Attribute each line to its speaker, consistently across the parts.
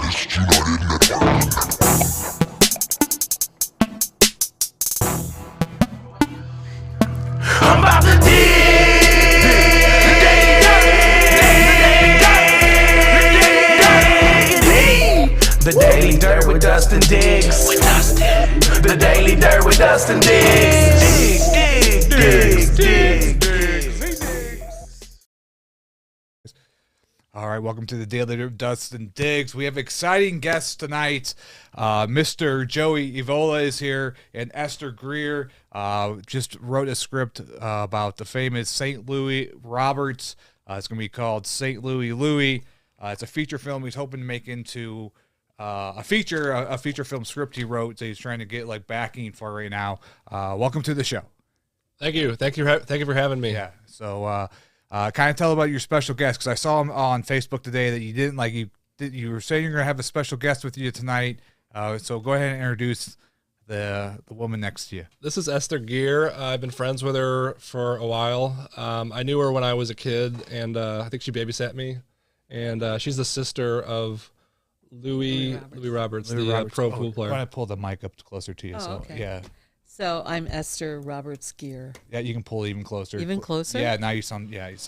Speaker 1: I'm about to The Daily Dirt with Dustin Diggs. The Daily Dirt with Dustin Diggs.
Speaker 2: All right, welcome to the Daily Dirt with Dustin Diggs. We have exciting guests tonight. Mr. Joey Evola is here, and Esther Greer just wrote a script about the famous St. Louis Roberts. It's going to be called St. Louie Louie. It's a feature film he's hoping to make into a feature film script he wrote that he's trying to get like backing for right now. Welcome to the show.
Speaker 3: Thank you for having me.
Speaker 2: Yeah. So kind of tell about your special guest, because I saw him on Facebook today that you didn't like you were saying you're gonna have a special guest with you tonight. So go ahead and introduce the woman next to you.
Speaker 3: This is Esther Greer. I've been friends with her for a while. I knew her when I was a kid, and I think she babysat me. And she's the sister of Louie Roberts, pro pool player.
Speaker 2: I want to pull the mic up closer to you.
Speaker 4: Okay.
Speaker 2: Yeah.
Speaker 4: So I'm Esther Roberts Gear.
Speaker 2: Yeah, you can pull even closer.
Speaker 4: Even closer?
Speaker 2: Yeah, now you sound nice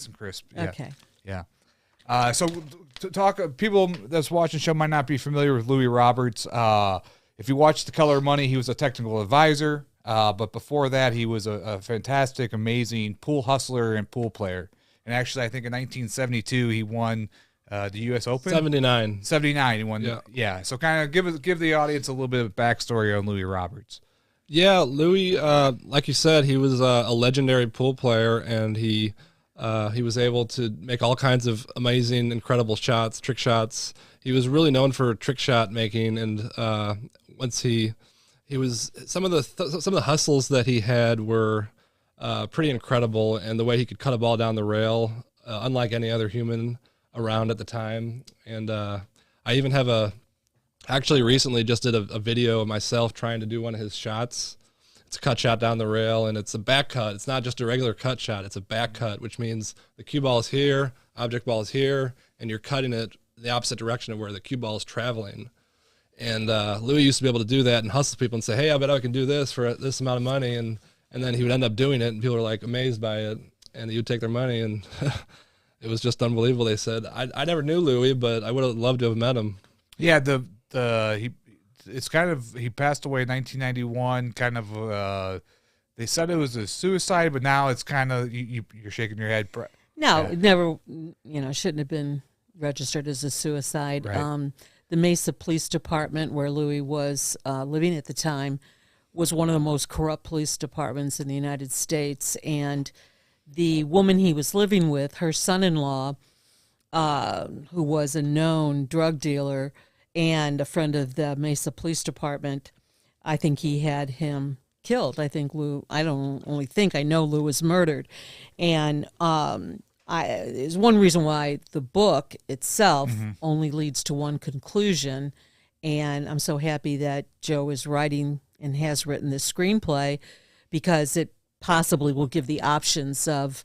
Speaker 2: and crisp. Yeah.
Speaker 4: Okay.
Speaker 2: Yeah. So to talk, people that's watching the show might not be familiar with Louie Roberts. If you watch The Color of Money, he was a technical advisor. But before that, he was a fantastic, amazing pool hustler and pool player. And actually, I think in 1972, he won the U.S. Open.
Speaker 3: 79.
Speaker 2: 79, he won. Yeah. So kind of give the audience a little bit of backstory on Louie Roberts.
Speaker 3: Yeah, Louie, like you said, he was a legendary pool player, and he was able to make all kinds of amazing, incredible shots, trick shots. He was really known for trick shot making, and once he was some of the hustles that he had were pretty incredible, and the way he could cut a ball down the rail, unlike any other human around at the time. And I even have actually recently just did a video of myself trying to do one of his shots. It's a cut shot down the rail, and it's a back cut. It's not just a regular cut shot. It's a back cut, which means the cue ball is here, object ball is here, and you're cutting it the opposite direction of where the cue ball is traveling. And Louie used to be able to do that and hustle people and say, hey, I bet I can do this for this amount of money. And then he would end up doing it, and people were like amazed by it, and he would take their money, and it was just unbelievable. They said, I never knew Louie, but I would have loved to have met him.
Speaker 2: Yeah, he passed away in 1991. Kind of, they said it was a suicide, but now it's kind of you're shaking your head.
Speaker 4: No,
Speaker 2: yeah.
Speaker 4: It never, shouldn't have been registered as a suicide.
Speaker 2: Right.
Speaker 4: The Mesa Police Department, where Louie was living at the time, was one of the most corrupt police departments in the United States. And the woman he was living with, her son-in-law, who was a known drug dealer and a friend of the Mesa Police Department, I think he had him killed. I think I know Lou was murdered. And there's one reason why the book itself only leads to one conclusion. And I'm so happy that Joe is writing and has written this screenplay, because it possibly will give the options of,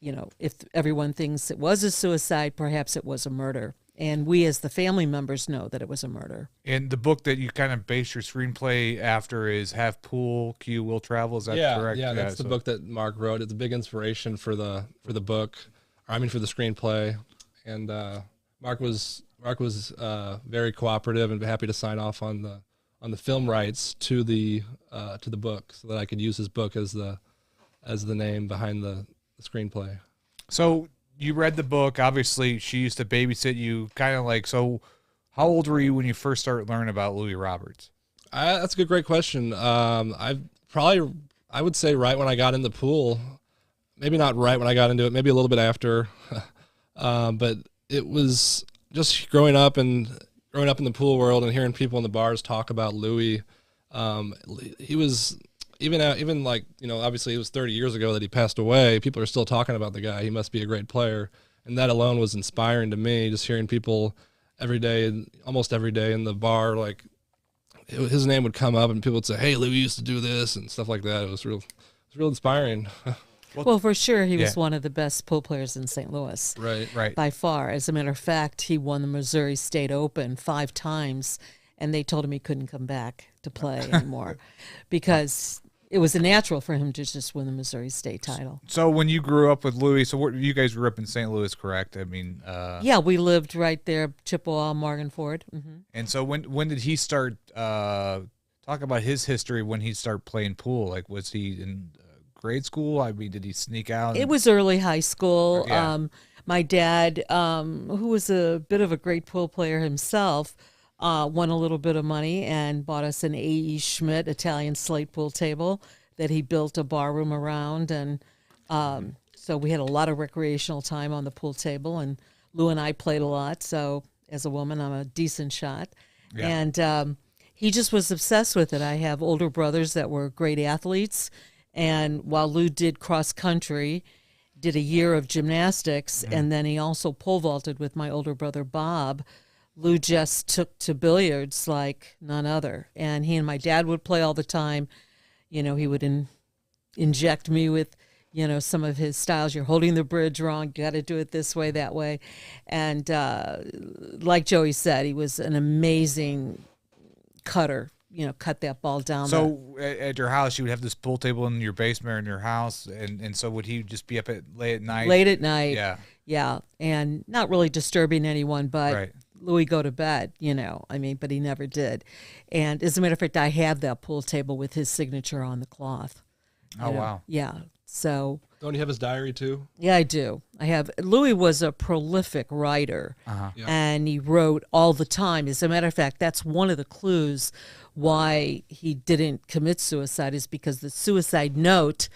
Speaker 4: if everyone thinks it was a suicide, perhaps it was a murder. And we as the family members know that it was a murder.
Speaker 2: And the book that you kind of base your screenplay after is Have Pool, Q Will Travel. Is that correct?
Speaker 3: Yeah, that's the book that Mark wrote. It's a big inspiration for the book, for the screenplay. And Mark was very cooperative and happy to sign off on the film rights to the book, so that I could use his book as the name behind the screenplay. So
Speaker 2: you read the book. Obviously, she used to babysit you. Kind of like, so how old were you when you first started learning about Louie Roberts?
Speaker 3: That's a great question. I would say right when I got in the pool. Maybe not right when I got into it. Maybe a little bit after. But it was just growing up in the pool world and hearing people in the bars talk about Louie. He was even like, obviously it was 30 years ago that he passed away. People are still talking about the guy. He must be a great player. And that alone was inspiring to me, just hearing people almost every day in the bar, like his name would come up and people would say, hey, Louie used to do this and stuff like that. It was real inspiring.
Speaker 4: Well, for sure, he was
Speaker 2: Yeah.
Speaker 4: one of the best pool players in St. Louis.
Speaker 2: Right.
Speaker 4: By far. As a matter of fact, he won the Missouri State Open 5 times, and they told him he couldn't come back to play anymore because it was a natural for him to just win the Missouri State title.
Speaker 2: So when you grew up with Louie, you guys grew up in St. Louis, correct? I mean,
Speaker 4: Yeah, we lived right there, Chippewa, Morganford.
Speaker 2: and so when did he start? Talk about his history when he started playing pool. Like, was he in grade school? I mean, did he sneak out?
Speaker 4: It was early high school.
Speaker 2: Yeah.
Speaker 4: My dad, who was a bit of a great pool player himself, won a little bit of money and bought us an A.E. Schmidt Italian slate pool table that he built a bar room around. And so we had a lot of recreational time on the pool table. And Lou and I played a lot. So as a woman, I'm a decent shot.
Speaker 2: Yeah.
Speaker 4: And he just was obsessed with it. I have older brothers that were great athletes. And while Lou did cross country, did a year of gymnastics, and then he also pole vaulted with my older brother Bob, Lou just took to billiards like none other. And he and my dad would play all the time. You know, he would inject me with, you know, some of his styles. You're holding the bridge wrong. You got to do it this way, that way. And like Joey said, he was an amazing cutter. You know, cut that ball down.
Speaker 2: So at your house, you would have this pool table in your basement or in your house, and so would he just be up late at night?
Speaker 4: Late at night.
Speaker 2: Yeah.
Speaker 4: Yeah. And not really disturbing anyone, but
Speaker 2: Right.
Speaker 4: Louis go to bed, you know, I mean, but he never did. And as a matter of fact, I have that pool table with his signature on the cloth.
Speaker 2: Oh,
Speaker 4: You know?
Speaker 2: wow.
Speaker 4: Yeah. So,
Speaker 3: Don't you have his diary too?
Speaker 4: yeah, I do. Louis was a prolific writer,
Speaker 2: Uh-huh.
Speaker 3: Yeah.
Speaker 4: and he wrote all the time. As a matter of fact, that's one of the clues why he didn't commit suicide, is because the suicide note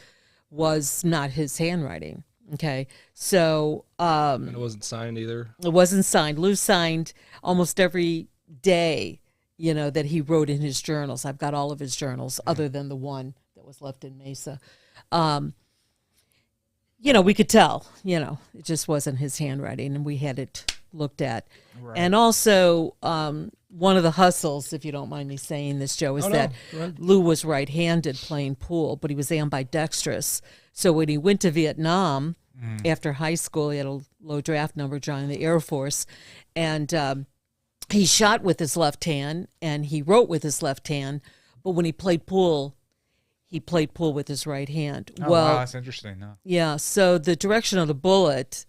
Speaker 4: was not his handwriting. Okay. So,
Speaker 3: And it wasn't signed either.
Speaker 4: it wasn't signed. Lou signed almost every day, you know, that he wrote in his journals. I've got all of his journals other than the one that was left in Mesa. You know, we could tell, you know, it just wasn't his handwriting, and we had it looked at.
Speaker 2: Right.
Speaker 4: And also, one of the hustles, if you don't mind me saying this, Joe, is
Speaker 3: Oh, no.
Speaker 4: that
Speaker 3: Go ahead.
Speaker 4: Lou was right-handed playing pool, but he was ambidextrous. So when he went to Vietnam after high school, he had a low draft number, joining the Air Force, and he shot with his left hand and he wrote with his left hand. But when he played pool with his right hand.
Speaker 2: Oh, wow, that's interesting. No.
Speaker 4: Yeah. So the direction of the bullet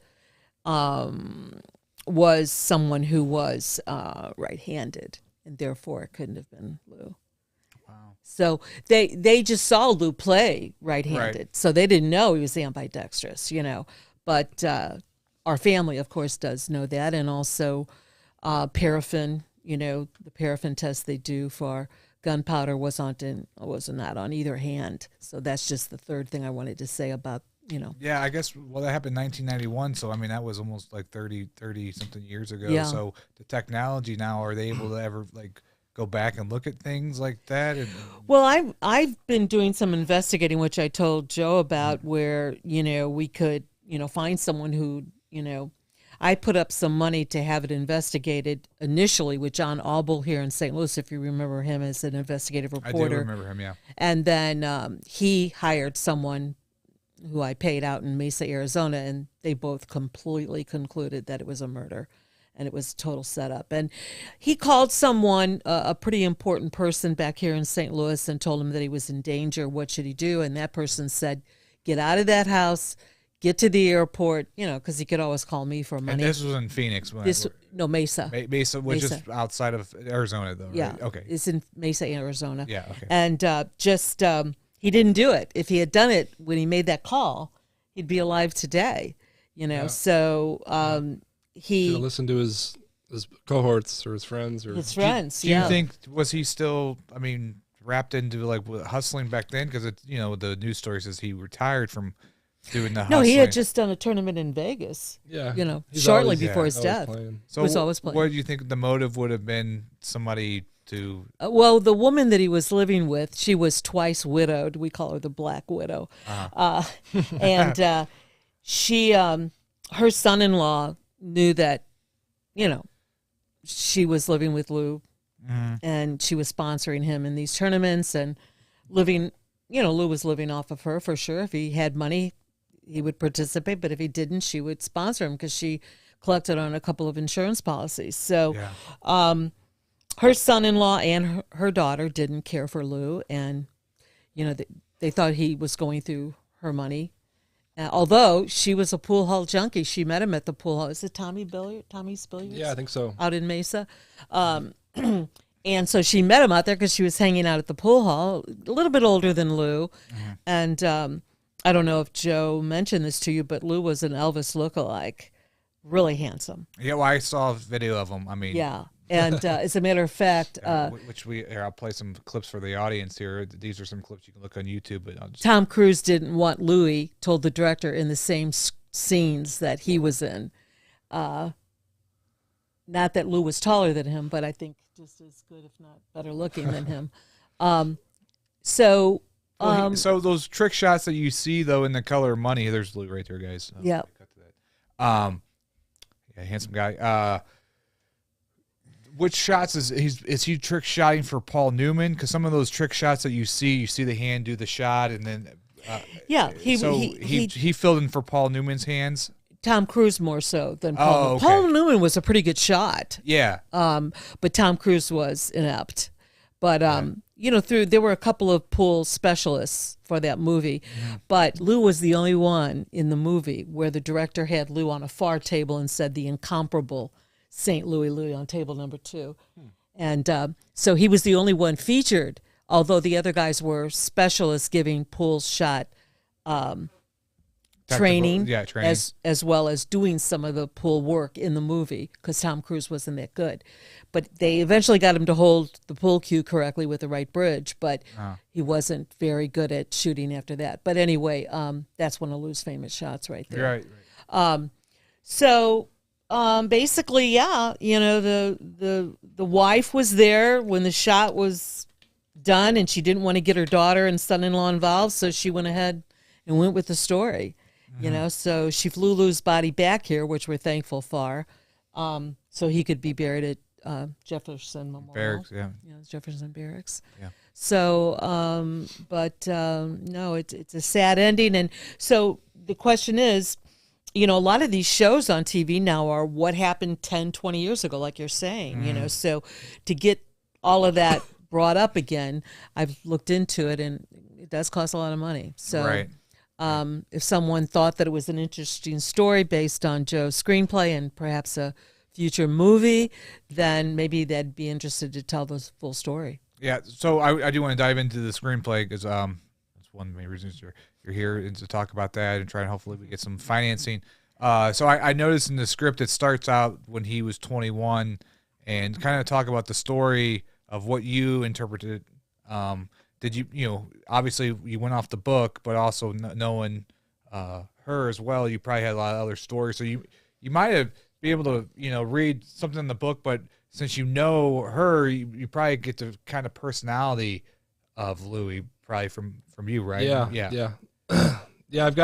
Speaker 4: was someone who was right-handed, and therefore it couldn't have been Lou.
Speaker 2: Wow.
Speaker 4: So they just saw Lou play right-handed,
Speaker 2: Right.
Speaker 4: so they didn't know he was ambidextrous, you know. But our family, of course, does know that, and also paraffin. You know, the paraffin test they do for gunpowder was not on either hand. So that's just the third thing I wanted to say about, you know.
Speaker 2: Yeah, I guess, well, that happened in 1991, so, I mean, that was almost like 30-something years ago.
Speaker 4: Yeah.
Speaker 2: So the technology now, are they able to ever, like, go back and look at things like that? And,
Speaker 4: Well, I've been doing some investigating, which I told Joe about, where, you know, we could, you know, find someone who, you know, I put up some money to have it investigated initially with John Auble here in St. Louis, if you remember him as an investigative
Speaker 2: I
Speaker 4: reporter.
Speaker 2: do remember him, yeah.
Speaker 4: And then he hired someone who I paid out in Mesa, Arizona, and they both completely concluded that it was a murder and it was a total setup. And he called someone, a pretty important person back here in St. Louis, and told him that he was in danger. What should he do? And that person said, get out of that house, get to the airport, you know, because he could always call me for
Speaker 2: And
Speaker 4: money.
Speaker 2: this was in Phoenix. When
Speaker 4: Mesa.
Speaker 2: Mesa, which
Speaker 4: Mesa.
Speaker 2: is outside of Arizona, though, right?
Speaker 4: Yeah.
Speaker 2: Okay.
Speaker 4: It's in Mesa, Arizona.
Speaker 2: Yeah, okay.
Speaker 4: And he didn't do it. If he had done it when he made that call, he'd be alive today, you know.
Speaker 3: Yeah.
Speaker 4: So
Speaker 3: Should
Speaker 4: he,
Speaker 3: have listened to his cohorts or his friends or
Speaker 4: his friends,
Speaker 2: Do
Speaker 4: yeah.
Speaker 2: you think, was he still, I mean, wrapped into, like, hustling back then? Because, you know, the news story says he retired from doing the hustling.
Speaker 4: No, he had just done a tournament in Vegas.
Speaker 3: Yeah.
Speaker 4: You know,
Speaker 3: He's
Speaker 4: shortly
Speaker 3: always-
Speaker 4: before his
Speaker 3: always
Speaker 4: death.
Speaker 3: playing.
Speaker 2: So
Speaker 4: was always playing.
Speaker 2: what do you think the motive would have been? Somebody to...
Speaker 4: Well, the woman that he was living with, she was twice widowed. We call her the Black Widow. And she, her son-in-law knew that, you know, she was living with Lou, and she was sponsoring him in these tournaments and living, you know, Lou was living off of her for sure. If he had money, he would participate, but if he didn't, she would sponsor him because she collected on a couple of insurance policies. So her son-in-law and her daughter didn't care for Lou, and they thought he was going through her money. Although she was a pool hall junkie. She met him at the pool hall. Is it Tommy's Billiards?
Speaker 3: Yeah, I think so.
Speaker 4: Out in Mesa. And so she met him out there because she was hanging out at the pool hall, a little bit older than Lou. Mm-hmm. And I don't know if Joe mentioned this to you, but Lou was an Elvis lookalike, really handsome.
Speaker 2: Yeah, well, I saw a video of him. I mean,
Speaker 4: yeah. And as a matter of fact,
Speaker 2: I'll play some clips for the audience here. These are some clips you can look on YouTube. But
Speaker 4: Tom Cruise didn't want Louie, told the director, in the same scenes that he was in. Not that Lou was taller than him, but I think just as good, if not better looking than him. So
Speaker 2: those trick shots that you see though in The Color of Money, there's Lou right there, guys.
Speaker 4: Yeah.
Speaker 2: Yeah, handsome guy. Which shots is he trick shotting for Paul Newman? Because some of those trick shots that you see the hand do the shot, and then he filled in for Paul Newman's hands.
Speaker 4: Tom Cruise more so than Paul.
Speaker 2: Oh, okay.
Speaker 4: Paul Newman was a pretty good shot.
Speaker 2: Yeah.
Speaker 4: But Tom Cruise was inept. But there were a couple of pool specialists for that movie, but Lou was the only one in the movie where the director had Lou on a far table and said the incomparable St. Louie Louie on table number 2. And so he was the only one featured, although the other guys were specialists giving pool shot training, as well as doing some of the pool work in the movie because Tom Cruise wasn't that good. But they eventually got him to hold the pool cue correctly with the right bridge, but he wasn't very good at shooting after that. But anyway, that's one of Lou's famous shots right there.
Speaker 2: Right.
Speaker 4: Basically, the wife was there when the shot was done, and she didn't want to get her daughter and son-in-law involved, so she went ahead and went with the story. So she flew Lou's body back here, which we're thankful for, so he could be buried at Jefferson Memorial.
Speaker 2: Barracks, yeah.
Speaker 4: Jefferson Barracks.
Speaker 2: Yeah.
Speaker 4: So, no, it's a sad ending. And so the question is, a lot of these shows on TV now are what happened 10, 20 years ago, like you're saying, so to get all of that brought up again, I've looked into it, and it does cost a lot of money. So
Speaker 2: right.
Speaker 4: If someone thought that it was an interesting story based on Joe's screenplay and perhaps a future movie, then maybe they'd be interested to tell the full story.
Speaker 2: Yeah, so I do want to dive into the screenplay because that's one of the main reasons you're here, and to talk about that and try and hopefully we get some financing. So I noticed in the script it starts out when he was 21 and kind of talk about the story of what you interpreted. Did you obviously you went off the book, but also knowing her as well, you probably had a lot of other stories. So you might have been able to read something in the book, but since you know her, you probably get the kind of personality of Louie probably from you, right?
Speaker 3: Yeah. I've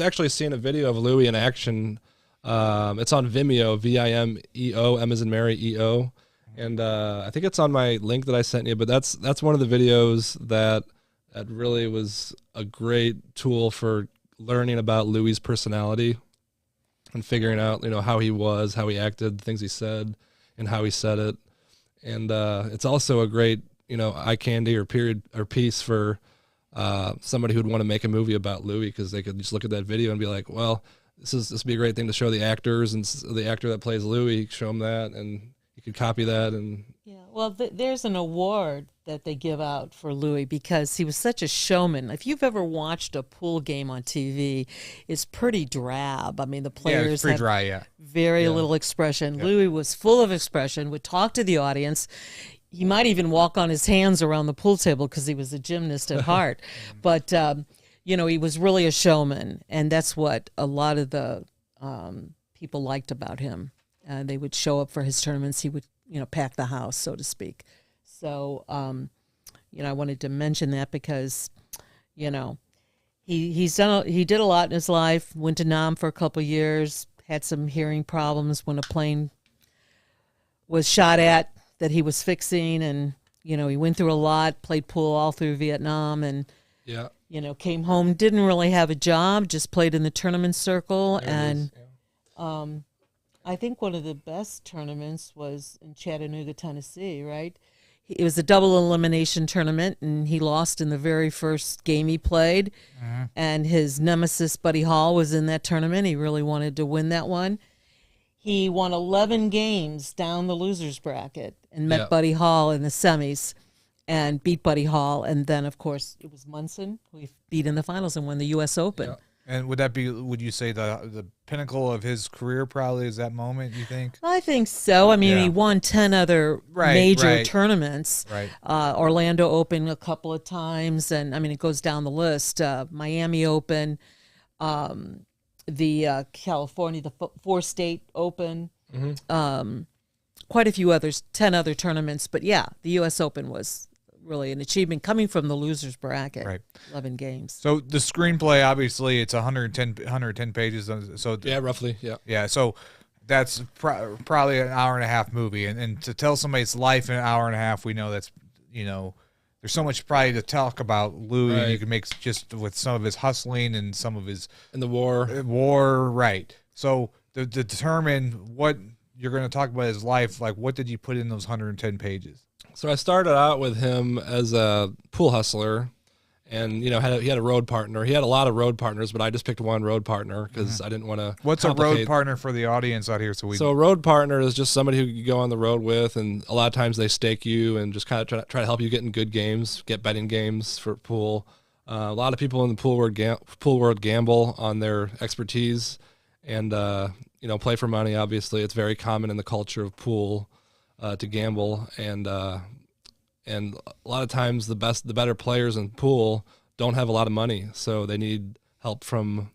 Speaker 3: actually seen a video of Louie in action. It's on Vimeo, Vimeo, M as in Mary, EO. And I think it's on my link that I sent you, but that's one of the videos that really was a great tool for learning about Louie's personality and figuring out, how he was, how he acted, things he said, and how he said it. And it's also a great, eye candy or piece for somebody who'd want to make a movie about Louie, because they could just look at that video and be like, well, this would be a great thing to show the actors, and the actor that plays Louie, show him that, and you could copy that. And
Speaker 4: well, there's an award that they give out for Louie because he was such a showman. If you've ever watched a pool game on TV, it's pretty drab. I mean, the players
Speaker 2: it's pretty
Speaker 4: have
Speaker 2: dry,
Speaker 4: very little expression. Louie was full of expression, would talk to the audience. He might even walk on his hands around the pool table because he was a gymnast at heart. But, he was really a showman, and that's what a lot of the people liked about him. They would show up for his tournaments. He would, pack the house, so to speak. So, I wanted to mention that because, he did a lot in his life. Went to Nam for a couple of years. Had some hearing problems when a plane was shot at that he was fixing, and he went through a lot. Played pool all through Vietnam, and
Speaker 3: Yeah.
Speaker 4: You know, came home, didn't really have a job, just played in the tournament circle. And I think one of the best tournaments was in Chattanooga, Tennessee, right? It was a double elimination tournament, and he lost in the very first game he played. And his nemesis, Buddy Hall, was in that tournament. He really wanted to win that one. He won 11 games down the loser's bracket and met Buddy Hall in the semis and beat Buddy Hall. And then, of course, it was Munson who he beat in the finals and won the U.S. Open.
Speaker 2: Yeah. And would you say the pinnacle of his career probably is that moment, you think?
Speaker 4: I think so. I mean, he won 10 other major tournaments.
Speaker 2: Right.
Speaker 4: Orlando Open a couple of times. And, I mean, it goes down the list. Miami Open, the California, the four-state Open, quite a few others, 10 other tournaments. But, yeah, the U.S. Open was really an achievement coming from the loser's bracket. Right. 11 games.
Speaker 2: So the screenplay, obviously, it's 110 pages. So
Speaker 3: yeah, roughly, yeah.
Speaker 2: Yeah, so that's probably an hour and a half movie. And to tell somebody's life in an hour and a half, we know that's, you know, there's so much probably to talk about Louie. Right. You can make just with some of his hustling and some of his...
Speaker 3: And the war.
Speaker 2: Right. So to determine what you're going to talk about his life, like what did you put in those 110 pages?
Speaker 3: So I started out with him as a pool hustler, and he had a road partner. He had a lot of road partners, but I just picked one road partner because I didn't want to.
Speaker 2: What's a road partner for the audience out here? So
Speaker 3: a road partner is just somebody who you go on the road with, and a lot of times they stake you and just kind of try to help you get in good games, get betting games for pool. A lot of people in the pool world gamble on their expertise, and play for money. Obviously, it's very common in the culture of pool. To gamble, and a lot of times the better players in pool don't have a lot of money, so they need help from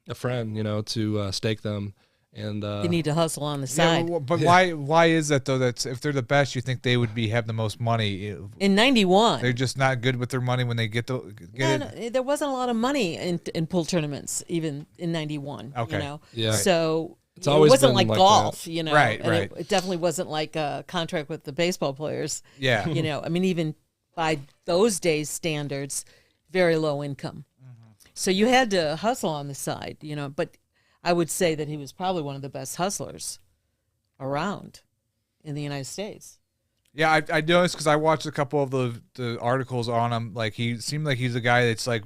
Speaker 3: a friend, to stake them, and
Speaker 4: they need to hustle on the side.
Speaker 2: Yeah, but why is that though? That's if they're the best, you think they would have the most money.
Speaker 4: In '91,
Speaker 2: they're just not good with their money when they get it.
Speaker 4: No, there wasn't a lot of money in pool tournaments even in '91.
Speaker 2: Okay,
Speaker 3: yeah,
Speaker 4: so.
Speaker 3: It wasn't
Speaker 4: like golf,
Speaker 3: that.
Speaker 2: Right.
Speaker 4: It definitely wasn't like a contract with the baseball players.
Speaker 2: Yeah.
Speaker 4: I mean, even by those days' standards, very low income. So you had to hustle on the side, but I would say that he was probably one of the best hustlers around in the United States.
Speaker 2: Yeah, I noticed because I watched a couple of the articles on him. Like, he seemed like he's a guy that's like,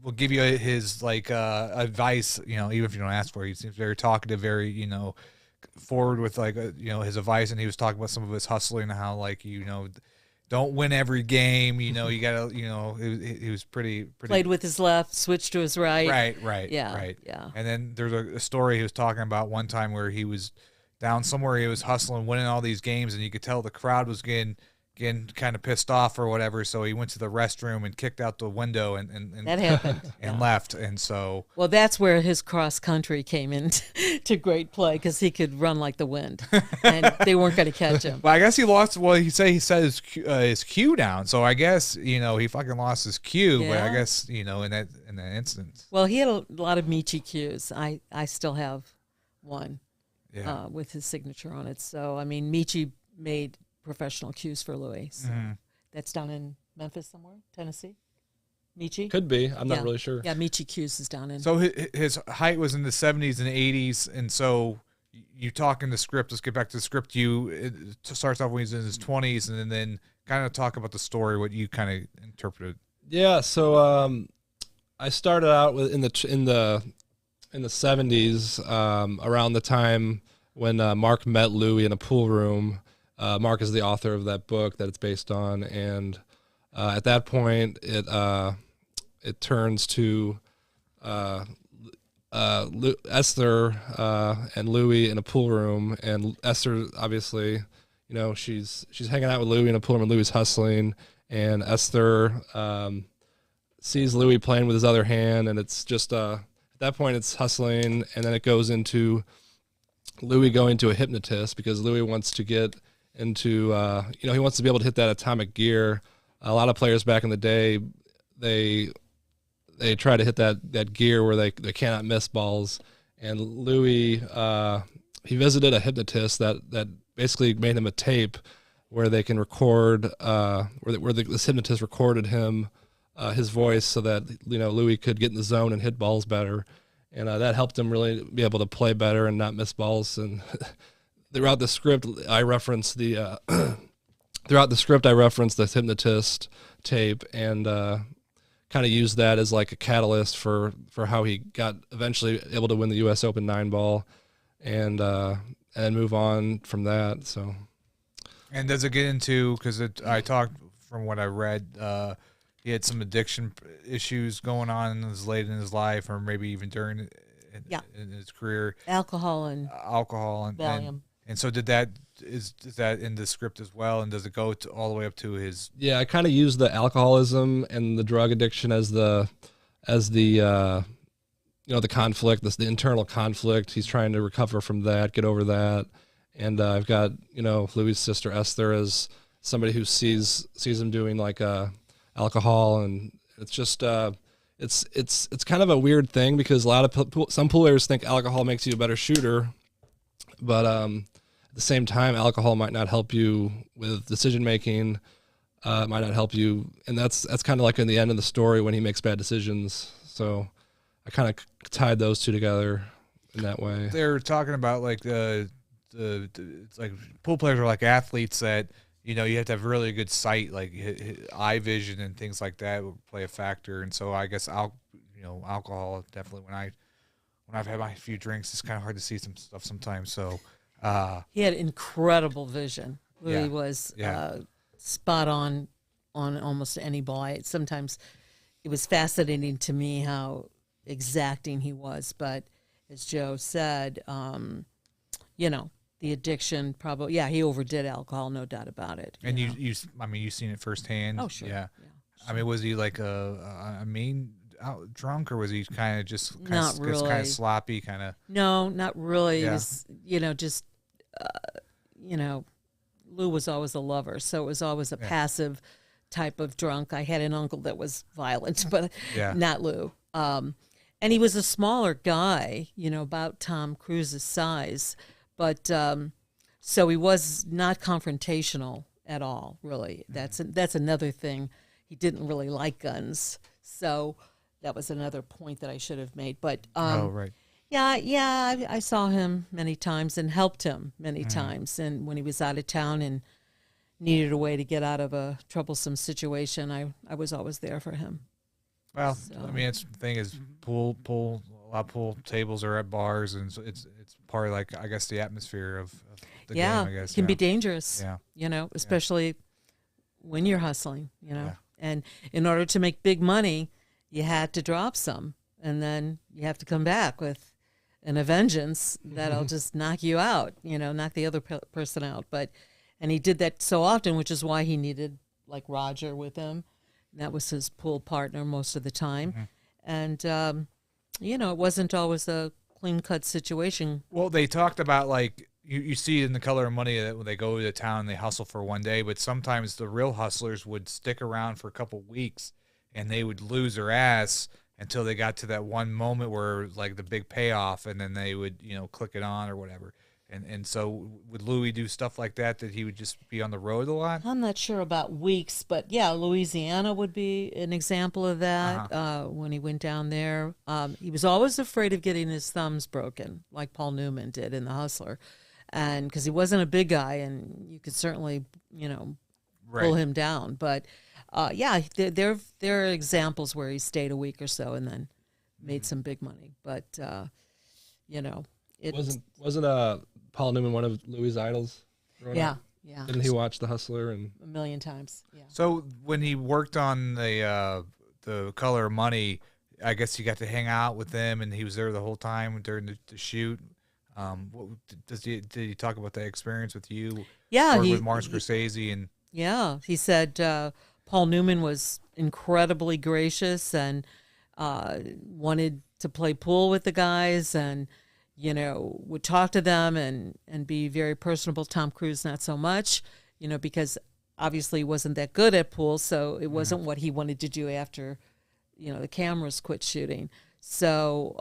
Speaker 2: will give you his advice, even if you don't ask for it. He seems very talkative, very, forward with his advice. And he was talking about some of his hustling and how don't win every game. You gotta, he was pretty
Speaker 4: played with his left, switched to his right.
Speaker 2: Right.
Speaker 4: Yeah.
Speaker 2: And then there's a story he was talking about one time where he was down somewhere, he was hustling, winning all these games, and you could tell the crowd was getting kind of pissed off or whatever, so he went to the restroom and kicked out the window and
Speaker 4: that happened
Speaker 2: and left. And so
Speaker 4: that's where his cross country came in to great play, because he could run like the wind and they weren't going to catch him.
Speaker 2: Well, I guess he lost. Well, he said his cue down, so I guess he fucking lost his cue. But I guess in that instance,
Speaker 4: well, he had a lot of Michi cues. I still have one with his signature on it. So I mean, Michi made professional cues for Louie. So that's down in Memphis somewhere, Tennessee. Michi?
Speaker 3: Could be. I'm not really sure.
Speaker 4: Yeah, Michi Cues is down in.
Speaker 2: So his height was in the 70s and 80s, and so you talk in the script. Let's get back to the script. It starts off when he's in his 20s, and then kind of talk about the story, what you kind of interpreted.
Speaker 3: Yeah, so I started out in the 70s, around the time when Mark met Louie in a pool room. Mark is the author of that book that it's based on, and at that point, it turns to Esther and Louie in a pool room, and Esther, obviously, she's hanging out with Louie in a pool room, and Louie's hustling, and Esther sees Louie playing with his other hand, and it's just at that point it's hustling, and then it goes into Louie going to a hypnotist because Louie wants to get into he wants to be able to hit that atomic gear. A lot of players back in the day, they try to hit that gear where they cannot miss balls. And Louie, he visited a hypnotist that basically made him a tape where they can record, where this hypnotist recorded him his voice so that Louie could get in the zone and hit balls better, and that helped him really be able to play better and not miss balls. And throughout the script, I referenced the hypnotist tape and kind of used that as like a catalyst for how he got eventually able to win the U.S. Open 9-ball and move on from that. So.
Speaker 2: And does it get into, because I talked from what I read, he had some addiction issues going on late in his life, or maybe even during in his career.
Speaker 4: Alcohol and Valium.
Speaker 2: And so is that in the script as well? And does it go all the way up to his?
Speaker 3: Yeah, I kind of use the alcoholism and the drug addiction as the the conflict, the internal conflict. He's trying to recover from that, get over that. And I've got, Louie's sister Esther as somebody who sees him doing like alcohol, and it's just it's kind of a weird thing because some pool players think alcohol makes you a better shooter, but at the same time, alcohol might not help you with decision making. Might not help you, and that's kind of like in the end of the story when he makes bad decisions. So I kind of tied those two together in that way.
Speaker 2: They're talking about like it's like pool players are like athletes that you have to have really good sight, like eye vision and things like that would play a factor. And so I guess alcohol definitely when I've had my few drinks, it's kind of hard to see some stuff sometimes. So
Speaker 4: he had incredible vision. Louie was spot on almost any ball. Sometimes it was fascinating to me how exacting he was, but as Joe said, the addiction probably, he overdid alcohol, no doubt about it.
Speaker 2: And you've seen it firsthand.
Speaker 4: Oh, sure.
Speaker 2: Yeah.
Speaker 4: Sure.
Speaker 2: I mean, was he like a mean drunk, or was he kind of just
Speaker 4: not really
Speaker 2: kind of sloppy, kind of?
Speaker 4: No, not really.
Speaker 2: Yeah.
Speaker 4: It was, Lou was always a lover, so it was always a passive type of drunk. I had an uncle that was violent, but not Lou. And he was a smaller guy, about Tom Cruise's size. But so he was not confrontational at all, really. That's another thing. He didn't really like guns. So that was another point that I should have made. But
Speaker 2: right.
Speaker 4: I saw him many times and helped him many times. And when he was out of town and needed a way to get out of a troublesome situation, I was always there for him.
Speaker 2: Well, I mean, it's the thing is pool. A lot of pool tables are at bars, and so it's part of like I guess the atmosphere of the game. I guess
Speaker 4: it can be dangerous.
Speaker 2: Yeah,
Speaker 4: especially when you're hustling. And in order to make big money, you had to drop some, and then you have to come back with a vengeance that'll just knock you out. Knock the other person out. And he did that so often, which is why he needed like Roger with him. That was his pool partner most of the time. And, it wasn't always a clean-cut situation.
Speaker 2: Well, they talked about, like, you see in The Color of Money that when they go to town, they hustle for one day, but sometimes the real hustlers would stick around for a couple weeks, and they would lose their ass until they got to that one moment where, like, the big payoff, and then they would, click it on or whatever. And so would Louie do stuff like that he would just be on the road a lot?
Speaker 4: I'm not sure about weeks, but Louisiana would be an example of that. When he went down there. He was always afraid of getting his thumbs broken, like Paul Newman did in The Hustler. And because he wasn't a big guy, and you could certainly, pull him down. But, there are examples where he stayed a week or so and then made some big money. But, it
Speaker 3: wasn't Paul Newman one of Louie's idols?
Speaker 4: Yeah.
Speaker 3: Didn't he watch The Hustler and
Speaker 4: a million times? Yeah.
Speaker 2: So when he worked on the Color of Money, I guess you got to hang out with them, and he was there the whole time during the shoot. Did he talk about that experience with you?
Speaker 4: Yeah,
Speaker 2: with Martin Scorsese and.
Speaker 4: Yeah, he said Paul Newman was incredibly gracious and wanted to play pool with the guys and. Would talk to them and be very personable. Tom Cruise, not so much, because obviously he wasn't that good at pool, so it wasn't what he wanted to do after, the cameras quit shooting. So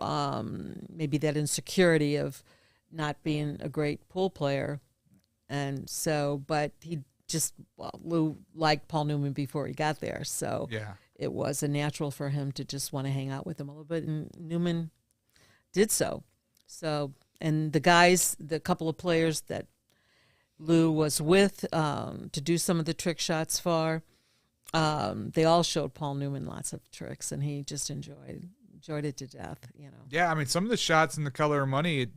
Speaker 4: maybe that insecurity of not being a great pool player. And so, but he just, Lou liked Paul Newman before he got there. So it was a natural for him to just want to hang out with him a little bit, and Newman did so. So, and the couple of players that Lou was with to do some of the trick shots for, they all showed Paul Newman lots of tricks, and he just enjoyed it to death.
Speaker 2: Yeah, I mean, some of the shots in The Color of Money,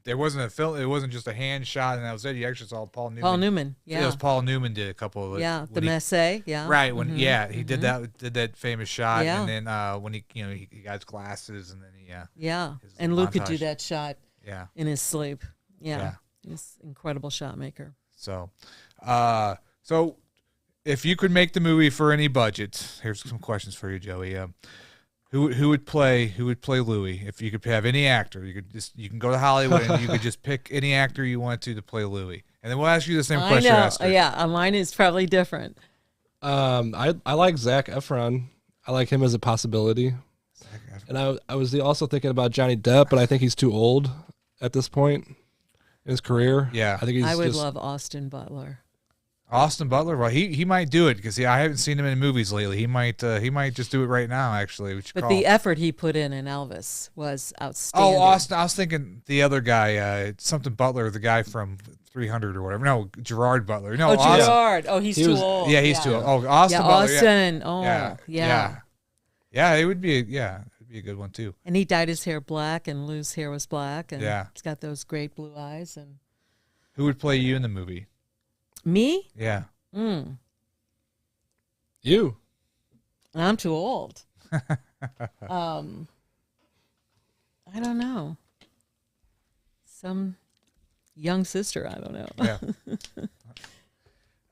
Speaker 2: there wasn't a film. It wasn't just a hand shot, and that was it. You actually saw Paul Newman.
Speaker 4: Paul Newman, yeah.
Speaker 2: It was Paul Newman did a couple of
Speaker 4: the Messe, yeah.
Speaker 2: Right when he did that famous shot,
Speaker 4: Yeah.
Speaker 2: and then when he got his glasses, and then his
Speaker 4: and Lou could
Speaker 2: montage.
Speaker 4: do that shot
Speaker 2: Yeah.
Speaker 4: in his sleep.
Speaker 2: Yeah.
Speaker 4: He's an incredible shot maker.
Speaker 2: So, so if you could make the movie for any budget, here's some questions for you, Joey. Who would play Louie? If you could have any actor, you can go to Hollywood and you could just pick any actor you want to play Louie, and then we'll ask you the same question.
Speaker 4: I know.
Speaker 2: Esther.
Speaker 4: Yeah, mine is probably different.
Speaker 3: I like Zac Efron. I like him as a possibility. And I was also thinking about Johnny Depp, but I think he's too old at this point in his career.
Speaker 2: Yeah,
Speaker 3: I think
Speaker 4: I would love Austin Butler.
Speaker 2: Austin Butler. Well, he might do it because I haven't seen him in movies lately. He might just do it right now. Actually,
Speaker 4: But the effort he put in Elvis was outstanding.
Speaker 2: Oh, Austin! I was thinking the other guy, something Butler, the guy from 300 or whatever. No, Gerard Butler. No, Austin.
Speaker 4: Gerard. Oh, he's too old.
Speaker 2: Yeah, he's too old. Oh, Austin Butler.
Speaker 4: Austin.
Speaker 2: Yeah.
Speaker 4: Oh, yeah.
Speaker 2: Yeah, it would be a good one too.
Speaker 4: And he dyed his hair black, and Lou's hair was black, and
Speaker 2: Yeah.
Speaker 4: he's got those great blue eyes. And
Speaker 2: Who would play you in the movie?
Speaker 4: me?
Speaker 2: Yeah.
Speaker 3: You.
Speaker 4: I'm too old. I don't know. Some young sister. I don't know.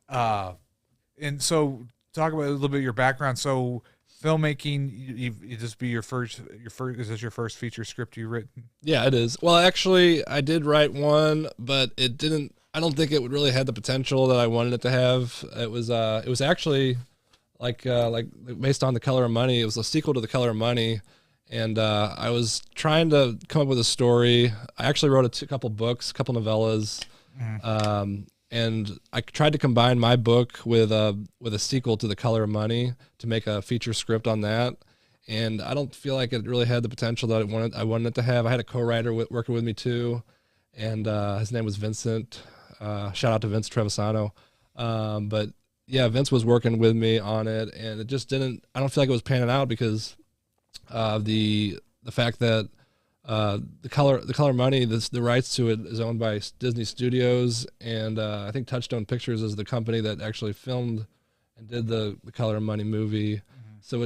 Speaker 2: Yeah. And so talk about a little bit of your background. So filmmaking, you just be your first. Is this your first feature script you've written?
Speaker 3: Yeah, it is. Well, actually, I did write one, but it didn't. I don't think it would really had the potential that I wanted it to have. It was actually like based on The Color of Money. It was a sequel to The Color of Money, and I was trying to come up with a story. I actually wrote a couple books, a couple novellas, and I tried to combine my book with a sequel to The Color of Money to make a feature script on that. And I don't feel like it really had the potential that I wanted it to have. I had a co-writer working with me too, and his name was Vincent. Shout out to Vince Trevisano. But yeah, Vince was working with me on it, and it just didn't. I don't feel like it was panning out because of the fact that the color money, the rights to it is owned by Disney Studios, and I think Touchstone Pictures is the company that actually filmed and did the Color of Money movie. So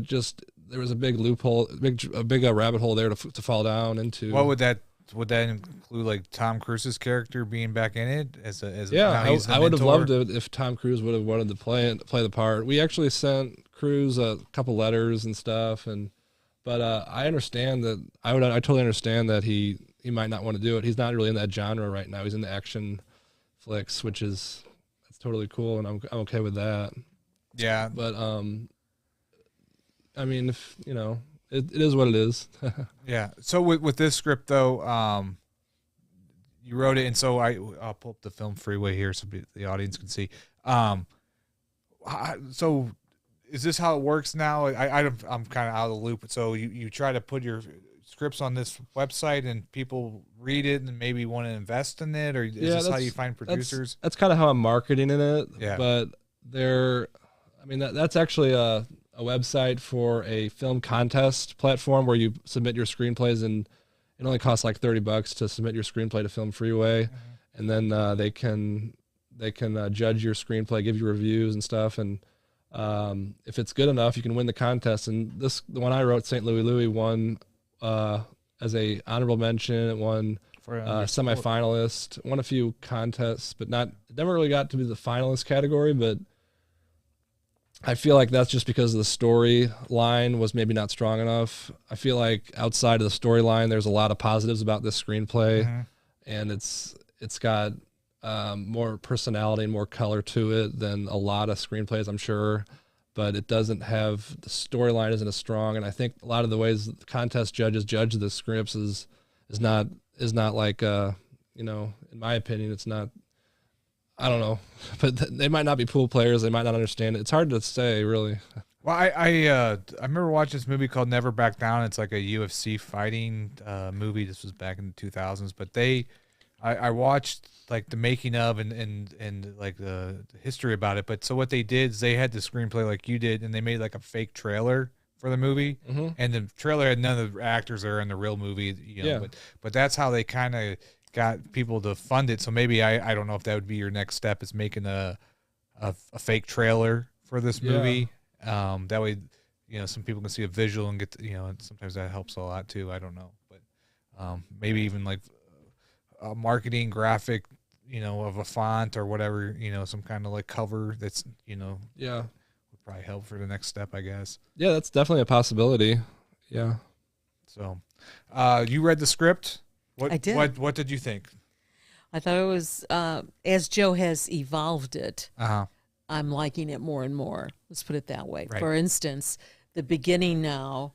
Speaker 3: there was a big loophole, a big rabbit hole there to fall down into.
Speaker 2: What would that include? Like Tom Cruise's character being back in it as
Speaker 3: yeah, I would have
Speaker 2: mentor?
Speaker 3: loved it if Tom Cruise would have wanted to play the part. We actually sent Cruise a couple letters and stuff, but I understand that I totally understand that he might not want to do it. He's not really in that genre right now. He's in the action flicks, that's totally cool, and I'm okay with that.
Speaker 2: Yeah,
Speaker 3: but I mean, if it is what it is.
Speaker 2: Yeah. So with this script though, you wrote it, and so I'll pull up the Film Freeway here so the audience can see. So is this how it works now? I'm kind of out of the loop. So you try to put your scripts on this website, and people read it and maybe want to invest in it, or is this how you find producers?
Speaker 3: That's kind of how I'm marketing in it.
Speaker 2: Yeah.
Speaker 3: But that's actually a website for a film contest platform where you submit your screenplays, and it only costs like $30 to submit your screenplay to Film Freeway, and then they can judge your screenplay, give you reviews and stuff, and if it's good enough, you can win the contest. And the one I wrote, St. Louie Louie, won as a honorable mention. It won semifinalist, won a few contests, but never really got to be the finalist category. But I feel like that's just because the storyline was maybe not strong enough. I feel like outside of the storyline, there's a lot of positives about this screenplay, and it's got more personality and more color to it than a lot of screenplays, I'm sure. But it doesn't have, the storyline isn't as strong, and I think a lot of the ways the contest judges judge the scripts is not like in my opinion, it's not. I don't know, but they might not be pool players. They might not understand it. It's hard to say, really.
Speaker 2: Well, I remember watching this movie called Never Back Down. It's like a UFC fighting movie. This was back in the 2000s, but I watched like the making of and like the history about it. But so what they did is they had the screenplay like you did, and they made like a fake trailer for the movie, and the trailer had none of the actors that are in the real movie. You know, but that's how they kind of got people to fund it. So maybe I don't know if that would be your next step, is making a fake trailer for this movie. That way, you know, some people can see a visual and get, you know, and sometimes that helps a lot too. I don't know, but maybe even like a marketing graphic, you know, of a font or whatever, you know, some kind of like cover that's, you know, would probably help for the next step, I guess.
Speaker 3: Yeah, that's definitely a possibility. Yeah.
Speaker 2: So, you read the script?
Speaker 4: I did.
Speaker 2: What did you think?
Speaker 4: I thought it was, as Joe has evolved it, I'm liking it more and more. Let's put it that way.
Speaker 2: Right.
Speaker 4: For instance, the beginning now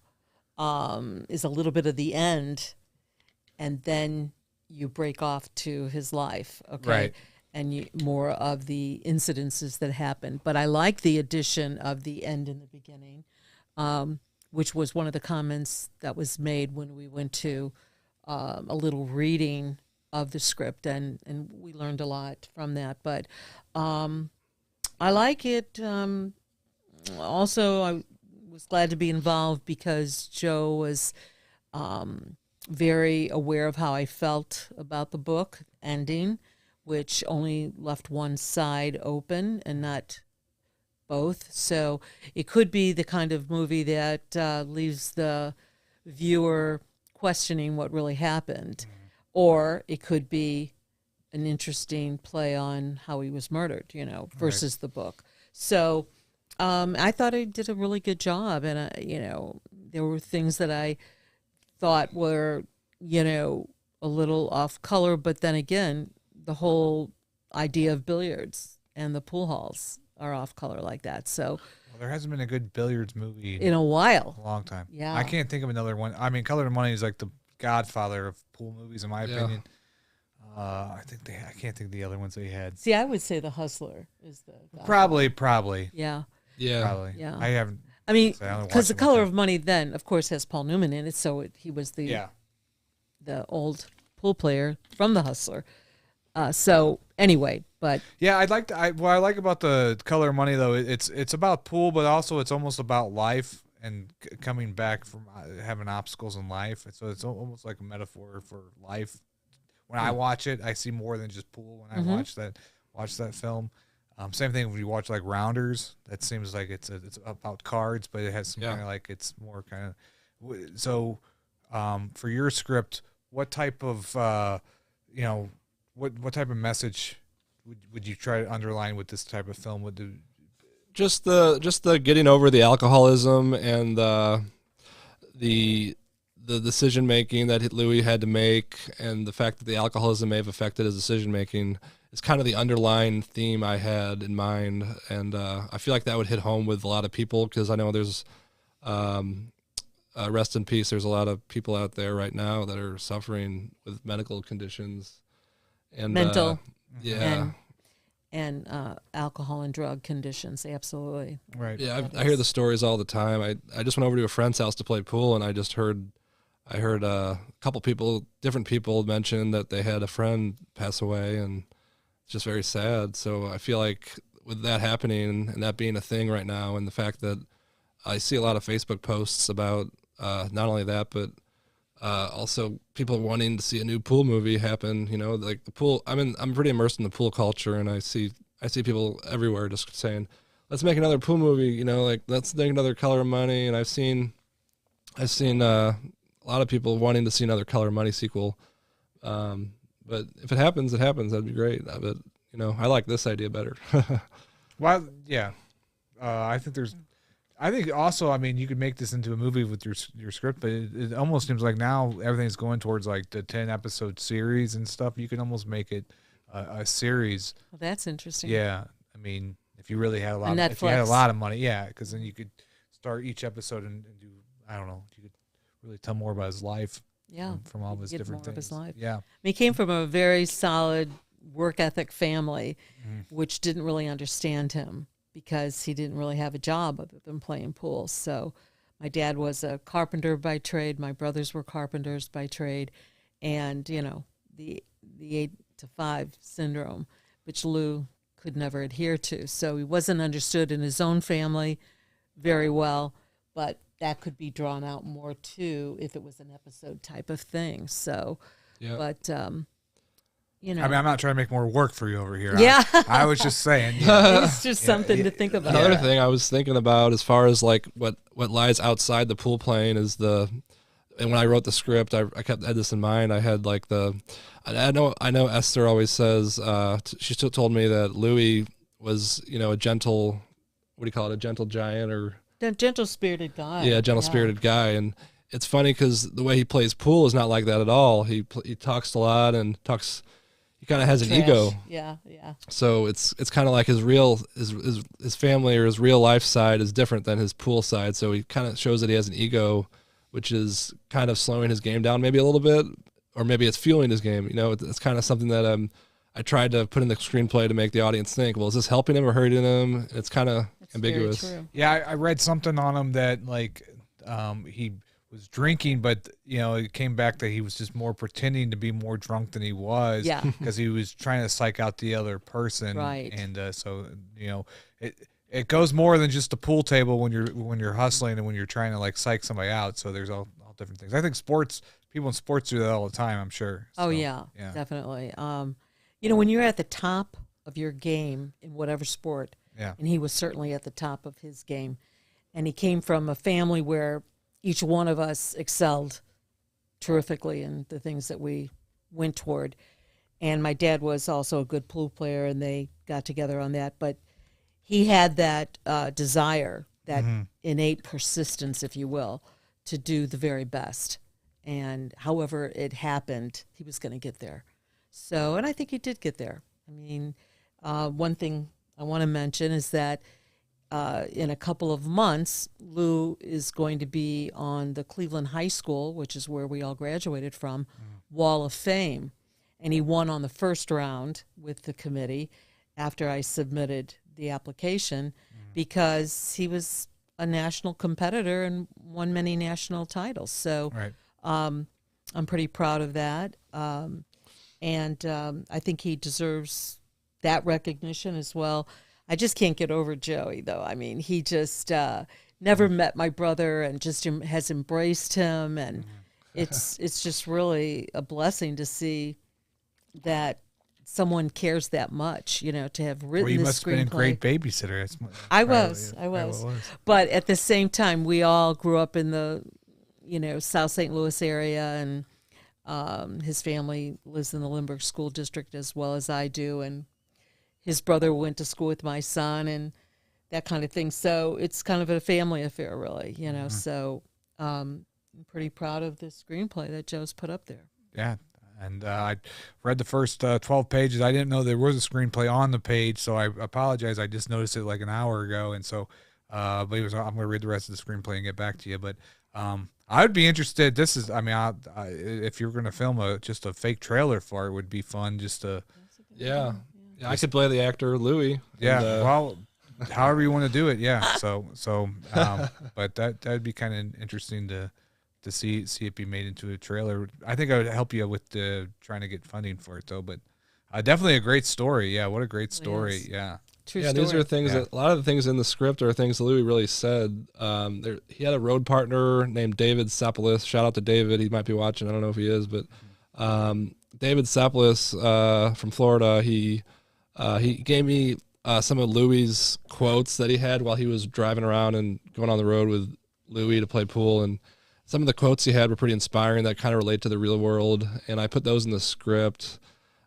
Speaker 4: is a little bit of the end, and then you break off to his life, okay?
Speaker 2: Right.
Speaker 4: And more of the incidences that happen. But I like the addition of the end in the beginning, which was one of the comments that was made when we went to a little reading of the script, and we learned a lot from that. But I like it. Also, I was glad to be involved because Joe was very aware of how I felt about the book ending, which only left one side open and not both. So it could be the kind of movie that leaves the viewer questioning what really happened, or it could be an interesting play on how he was murdered, you know, versus the book. So I thought I did a really good job, and you know, there were things that I thought were, you know, a little off color, but then again, the whole idea of billiards and the pool halls are off color like that. So
Speaker 2: There hasn't been a good billiards movie
Speaker 4: in a while.
Speaker 2: a long time.
Speaker 4: Yeah.
Speaker 2: I can't think of another one. I mean, Color of Money is like the godfather of pool movies, in my opinion. I can't think of the other ones they had.
Speaker 4: See, I would say The Hustler is the guy.
Speaker 2: Probably.
Speaker 4: Yeah.
Speaker 2: Probably.
Speaker 4: Yeah.
Speaker 2: I haven't.
Speaker 4: I mean,
Speaker 2: I only
Speaker 4: because
Speaker 2: watched
Speaker 4: The
Speaker 2: it
Speaker 4: Color
Speaker 2: one
Speaker 4: of Money then, of course, has Paul Newman in it, so he was the old pool player from The Hustler. So anyway, but
Speaker 2: yeah, what I like about the Color of Money though, it's about pool, but also it's almost about life and coming back from having obstacles in life. So it's almost like a metaphor for life. When I watch it, I see more than just pool. When I watch that film, same thing when you watch like Rounders. That seems like it's about cards, but it has some kind of like it's more kind of. So, for your script, what type of what type of message would you try to underline with this type of film?
Speaker 3: Just the getting over the alcoholism and the decision making that Louie had to make, and the fact that the alcoholism may have affected his decision making is kind of the underlying theme I had in mind, and I feel like that would hit home with a lot of people, because I know there's rest in peace. There's a lot of people out there right now that are suffering with medical conditions and
Speaker 4: mental,
Speaker 3: and
Speaker 4: alcohol and drug conditions. Absolutely.
Speaker 2: Right.
Speaker 3: Yeah, I hear the stories all the time. I just went over to a friend's house to play pool, and I heard a couple people, different people, mention that they had a friend pass away, and it's just very sad. So I feel like with that happening and that being a thing right now, and the fact that I see a lot of Facebook posts about not only that, but also people wanting to see a new pool movie happen. You know, like the pool. I'm pretty immersed in the pool culture, and I see people everywhere just saying, "Let's make another pool movie." You know, like let's make another Color of Money. And I've seen a lot of people wanting to see another Color of Money sequel. But if it happens, it happens. That'd be great. But you know, I like this idea better.
Speaker 2: Well, yeah. I think also, I mean, you could make this into a movie with your script, but it almost seems like now everything's going towards like the 10-episode series and stuff. You can almost make it a series.
Speaker 4: Well, that's interesting.
Speaker 2: Yeah, I mean, if you really had
Speaker 4: if
Speaker 2: you had a lot of money, yeah, because then you could start each episode and do, I don't know, you could really tell more about his life.
Speaker 4: Yeah,
Speaker 2: from all of his different
Speaker 4: more of
Speaker 2: things.
Speaker 4: his life.
Speaker 2: Yeah,
Speaker 4: I mean, he came from a very solid, work ethic family, which didn't really understand him because he didn't really have a job other than playing pool. So my dad was a carpenter by trade. My brothers were carpenters by trade. And, you know, the 8 to 5 syndrome, which Lou could never adhere to. So he wasn't understood in his own family very well, but that could be drawn out more too if it was an episode type of thing. So, but, you know.
Speaker 2: I mean, I'm not trying to make more work for you over here.
Speaker 4: Yeah.
Speaker 2: I was just saying. You know,
Speaker 4: It's just something to think about.
Speaker 3: Another thing I was thinking about as far as like what lies outside the pool playing is and when I wrote the script, I had this in mind. I had like I know Esther always says, she still told me that Louie was, you know, a gentle, what do you call it? A gentle giant or?
Speaker 4: A gentle-spirited guy.
Speaker 3: Yeah, gentle-spirited guy. And it's funny because the way he plays pool is not like that at all. He talks a lot and he kind of has an ego.
Speaker 4: Yeah.
Speaker 3: So it's kind of like his family or his real life side is different than his pool side. So he kind of shows that he has an ego, which is kind of slowing his game down maybe a little bit, or maybe it's fueling his game. You know, it's kind of something that I tried to put in the screenplay to make the audience think, well, is this helping him or hurting him? It's kind of ambiguous.
Speaker 4: Very true.
Speaker 2: Yeah, I read something on him that like he was drinking, but you know, it came back that he was just more pretending to be more drunk than he was.
Speaker 4: Yeah.
Speaker 2: Because he was trying to psych out the other person.
Speaker 4: Right.
Speaker 2: And so you know, it goes more than just a pool table when you're hustling and when you're trying to like psych somebody out. So there's all different things. I think people in sports do that all the time, I'm sure.
Speaker 4: Oh,
Speaker 2: So,
Speaker 4: yeah, definitely. You know, when you're at the top of your game in whatever sport, and he was certainly at the top of his game, and he came from a family where each one of us excelled terrifically in the things that we went toward. And my dad was also a good pool player, and they got together on that. But he had that desire, that innate persistence, if you will, to do the very best. And however it happened, he was going to get there. So, and I think he did get there. I mean, one thing I want to mention is that in a couple of months, Lou is going to be on the Cleveland High School, which is where we all graduated from, Wall of Fame. And he won on the first round with the committee after I submitted the application because he was a national competitor and won many national titles. So I'm pretty proud of that. And I think he deserves that recognition as well. I just can't get over Joey, though. I mean, he just never met my brother and just has embraced him. And it's just really a blessing to see that someone cares that much, you know, to have written
Speaker 2: Well, you
Speaker 4: this
Speaker 2: must have been a
Speaker 4: screenplay.
Speaker 2: great babysitter.
Speaker 4: I was. But at the same time, we all grew up in the, you know, South St. Louis area, and his family lives in the Lindbergh School District as well as I do, and his brother went to school with my son and that kind of thing. So it's kind of a family affair, really, you know. So I'm pretty proud of the screenplay that Joe's put up there.
Speaker 2: Yeah. And I read the first 12 pages. I didn't know there was a screenplay on the page, so I apologize. I just noticed it like an hour ago, and so, but I'm going to read the rest of the screenplay and get back to you. But I would be interested. This is, I mean, if you're going to film just a fake trailer for it, would be fun. Just to,
Speaker 3: Yeah, I could play the actor Louie.
Speaker 2: yeah.
Speaker 3: And,
Speaker 2: Well, however you want to do it, yeah. So, but that'd be kind of interesting to see it be made into a trailer. I think I would help you with trying to get funding for it, though. But definitely a great story. Yeah, what a great story.
Speaker 4: Yes.
Speaker 2: Yeah.
Speaker 4: True
Speaker 3: yeah,
Speaker 4: story.
Speaker 3: these are things that a lot of the things in the script are things that Louie really said. He had a road partner named David Sapolis. Shout out to David. He might be watching. I don't know if he is, but David Sapolis from Florida. He gave me some of Louie's quotes that he had while he was driving around and going on the road with Louie to play pool, and some of the quotes he had were pretty inspiring that kind of relate to the real world, and I put those in the script.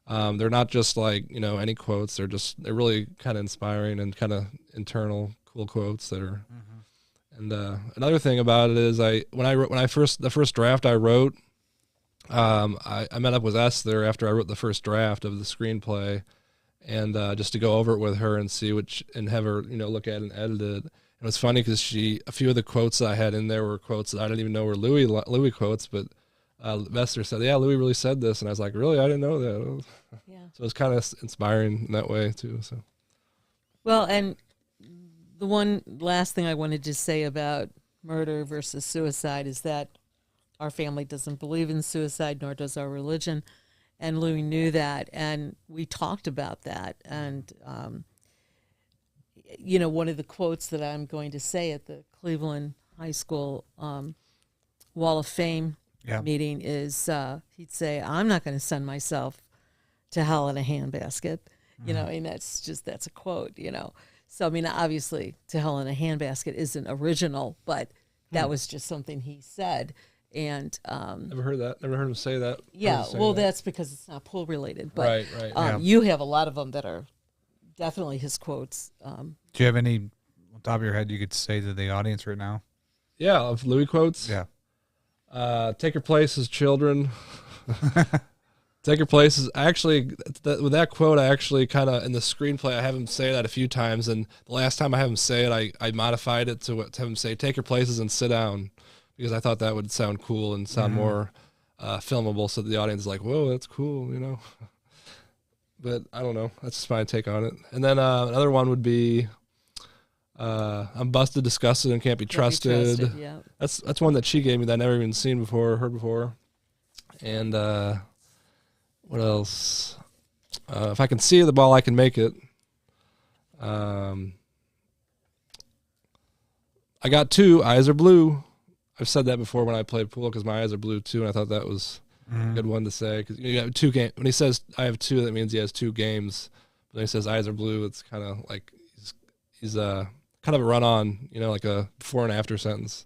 Speaker 3: They're not just like, you know, any quotes. They're really kind of inspiring and kind of internal, cool quotes that are. And another thing about it is the first draft I wrote, I met up with Esther after I wrote the first draft of the screenplay, and just to go over it with her and see and have her, you know, look at it and edit it. It was funny because a few of the quotes I had in there were quotes that I didn't even know were Louie quotes, but Esther said, "Yeah, Louie really said this," and I was like, "Really? I didn't know that."
Speaker 4: Yeah.
Speaker 3: So it's kind of inspiring in that way too. So,
Speaker 4: Well, and the one last thing I wanted to say about murder versus suicide is that our family doesn't believe in suicide, nor does our religion. And Louie knew that, and we talked about that. And, one of the quotes that I'm going to say at the Cleveland High School Wall of Fame meeting is he'd say, "I'm not going to send myself to hell in a handbasket." And that's a quote, So, obviously, to hell in a handbasket isn't original, but that was just something he said. And
Speaker 3: never heard that. Never heard him say that.
Speaker 4: Yeah, well, that's because it's not pool related. But
Speaker 3: right.
Speaker 4: You have a lot of them that are definitely his quotes.
Speaker 2: Do you have any on top of your head you could say to the audience right now?
Speaker 3: Yeah, of Louie quotes.
Speaker 2: Yeah.
Speaker 3: Take your place as children. Take your places. Actually, with that quote, I actually kind of, in the screenplay, I have him say that a few times. And the last time I have him say it, I modified it to have him say, "Take your places and sit down," because I thought that would sound cool and sound more filmable, so the audience is like, "Whoa, that's cool," But I don't know. That's just my take on it. And then another one would be, "I'm busted, disgusted, and can't be trusted."
Speaker 4: Yeah.
Speaker 3: That's one that she gave me that I never even seen before, heard before. And what else? If I can see the ball, I can make it. I got two. Eyes are blue. I've said that before when I played pool because my eyes are blue too, and I thought that was a good one to say. Because you have 2 games. When he says I have 2, that means he has 2 games. But when he says eyes are blue, it's kind of like he's kind of a run on, like a before and after sentence.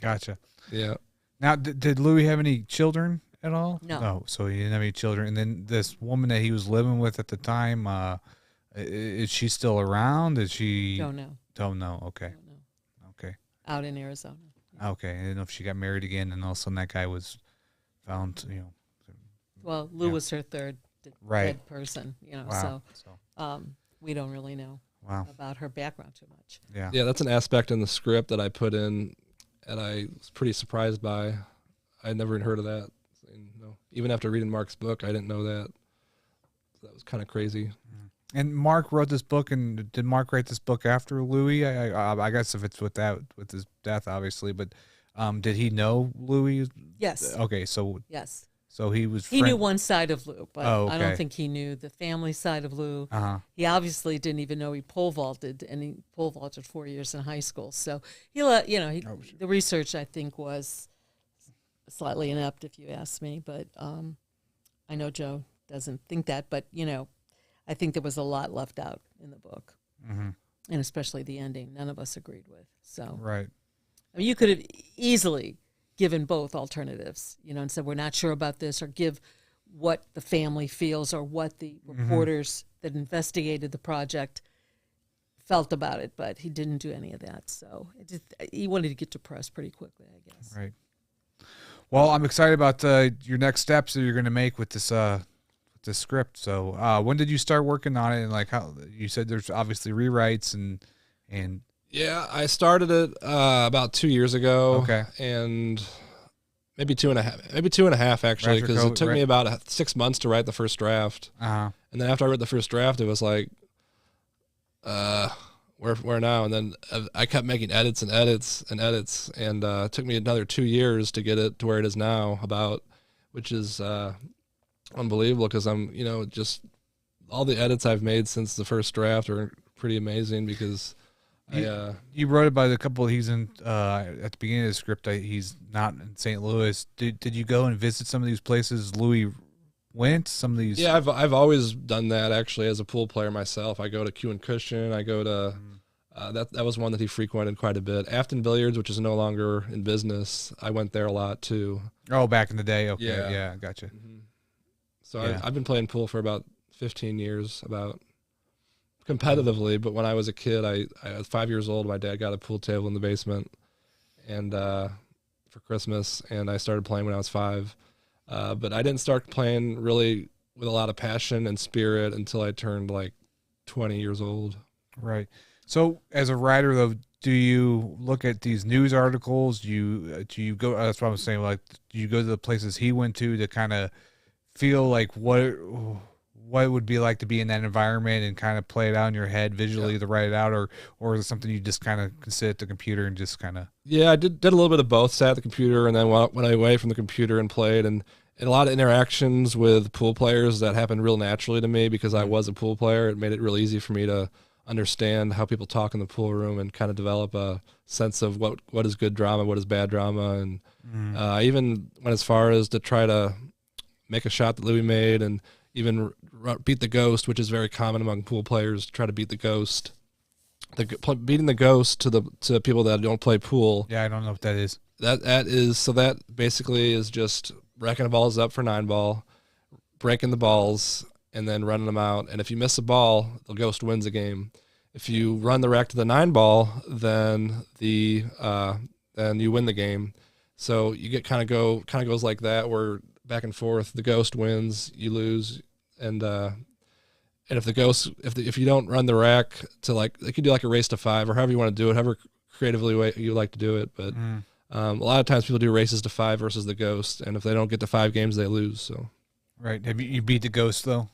Speaker 2: Gotcha.
Speaker 3: Yeah.
Speaker 2: Now, did Louie have any children at all?
Speaker 4: No.
Speaker 2: Oh, so he didn't have any children. And then this woman that he was living with at the time, is she still around? Is she?
Speaker 4: Don't know.
Speaker 2: Don't know. Okay.
Speaker 4: Don't know.
Speaker 2: Okay.
Speaker 4: Out in Arizona.
Speaker 2: Okay. I didn't know if she got married again, and all of a sudden that guy was found.
Speaker 4: Well, Lou was her third dead person.
Speaker 2: Wow.
Speaker 4: So we don't really know about her background too much.
Speaker 2: Yeah.
Speaker 3: Yeah, that's an aspect in the script that I put in, and I was pretty surprised by. I never even heard of that. Even after reading Mark's book, I didn't know that. So that was kind of crazy.
Speaker 2: And Mark wrote this book, and did Mark write this book after Louie? I guess if it's with his death, obviously, but did he know Louie?
Speaker 4: Yes.
Speaker 2: Okay, so
Speaker 4: Yes.
Speaker 2: so he was.
Speaker 4: He knew one side of Lou, but
Speaker 2: Oh,
Speaker 4: I
Speaker 2: okay.
Speaker 4: don't think he knew the family side of Lou.
Speaker 2: Uh-huh.
Speaker 4: He obviously didn't even know he pole vaulted, and he pole vaulted 4 years in high school. So the research I think was slightly inept, if you ask me. But I know Joe doesn't think that. But I think there was a lot left out in the book, and especially the ending. None of us agreed with. So
Speaker 2: Right.
Speaker 4: I mean, you could have easily given both alternatives, and said, we're not sure about this, or give what the family feels or what the reporters that investigated the project felt about it, but he didn't do any of that. So he wanted to get to press pretty quickly, I guess.
Speaker 2: Right. Well, I'm excited about your next steps that you're going to make with this script. So when did you start working on it? And like how you said, there's obviously rewrites and
Speaker 3: Yeah, I started it about 2 years ago.
Speaker 2: Okay.
Speaker 3: And maybe 2.5 actually, because it took me about 6 months to write the first draft.
Speaker 2: Uh-huh.
Speaker 3: And then after I read the first draft, it was like, where now? And then I kept making edits and edits and edits, and it took me another 2 years to get it to where it is now, which is unbelievable, because I'm, just all the edits I've made since the first draft are pretty amazing, because
Speaker 2: you wrote about a couple. He's in at the beginning of the script. He's not in St. Louis. Did you go and visit some of these places Louie went? Some of these.
Speaker 3: Yeah, I've always done that actually as a pool player myself. I go to Q and Cushion. I go to that was one that he frequented quite a bit. Afton Billiards, which is no longer in business. I went there a lot too.
Speaker 2: Oh, back in the day. Okay,
Speaker 3: Yeah.
Speaker 2: yeah gotcha.
Speaker 3: Mm-hmm. So
Speaker 2: Yeah.
Speaker 3: I've been playing pool for about 15 years, about competitively. But when I was a kid, I was 5 years old. My dad got a pool table in the basement, and for Christmas, and I started playing when I was 5. But I didn't start playing really with a lot of passion and spirit until I turned like 20 years old.
Speaker 2: Right. So as a writer, though, do you look at these news articles? Do you go? That's what I'm saying. Like, do you go to the places he went to kind of feel like what it would be like to be in that environment and kind of play it out in your head visually to write it out, or is it something you just kind of can sit at the computer and just kind of?
Speaker 3: Yeah, I did a little bit of both. Sat at the computer and then went away from the computer and played, and a lot of interactions with pool players that happened real naturally to me because I was a pool player. It made it real easy for me to understand how people talk in the pool room and kind of develop a sense of what is good drama, what is bad drama, and I even went as far as to try to make a shot that Louie made, and even beat the ghost, which is very common among pool players, to try to beat the ghost. Beating the ghost to people that don't play pool.
Speaker 2: Yeah, I don't know what that is.
Speaker 3: That basically is just racking the balls up for 9-ball, breaking the balls, and then running them out. And if you miss a ball, the ghost wins the game. If you run the rack to the 9-ball, then then you win the game. So you get kind of goes like that, where back and forth. The ghost wins, you lose, and if you don't run the rack to, like, you could do like a race to 5 or however you want to do it, however creatively you like to do it. But a lot of times people do races to 5 versus the ghost, and if they don't get to 5 games, they lose. So
Speaker 2: right, have you beat the ghost though?